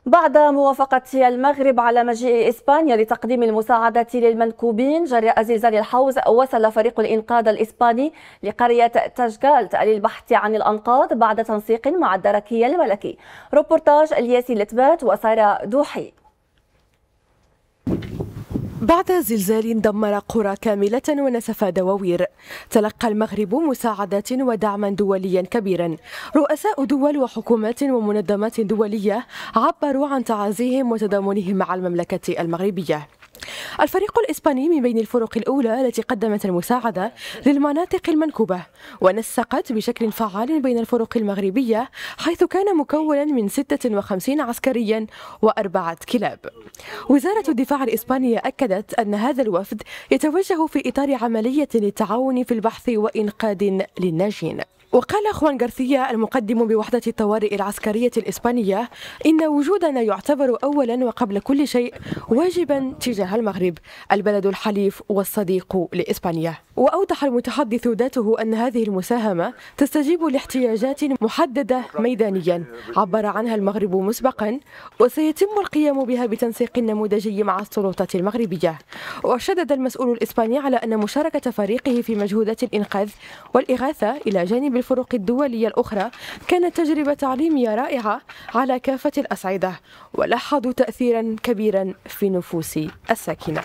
بعد موافقة المغرب على مجيء إسبانيا لتقديم المساعدات للمنكوبين جراء زلزال الحوز، وصل فريق الإنقاذ الإسباني لقرية تشغالت للبحث عن الأنقاض بعد تنسيق مع الدركية الملكي. روبورتاج الياسي لتبات وسارة دوحي. بعد زلزال دمر قرى كاملة ونسف دواوير، تلقى المغرب مساعدات ودعما دوليا كبيرا. رؤساء دول وحكومات ومنظمات دولية عبروا عن تعازيهم وتضامنهم مع المملكة المغربية. الفريق الإسباني من بين الفرق الأولى التي قدمت المساعدة للمناطق المنكوبة، ونسقت بشكل فعال بين الفرق المغربية، حيث كان مكونا من 56 عسكريا و4 كلاب. وزارة الدفاع الإسبانية أكدت أن هذا الوفد يتوجه في إطار عملية للتعاون في البحث وإنقاذ للناجين. وقال خوان غارسيا المقدم بوحدة الطوارئ العسكرية الإسبانية إن وجودنا يعتبر أولا وقبل كل شيء واجبا تجاه المغرب، البلد الحليف والصديق لإسبانيا. وأوضح المتحدث ذاته أن هذه المساهمة تستجيب لاحتياجات محددة ميدانيا عبر عنها المغرب مسبقا، وسيتم القيام بها بتنسيق نموذجي مع السلطات المغربية. وشدد المسؤول الإسباني على أن مشاركة فريقه في مجهودات الإنقاذ والإغاثة إلى جانب الفرق الدولية الأخرى كانت تجربة تعليمية رائعة على كافة الأصعدة، ولاحظوا تأثيرا كبيرا في نفوس الساكنة.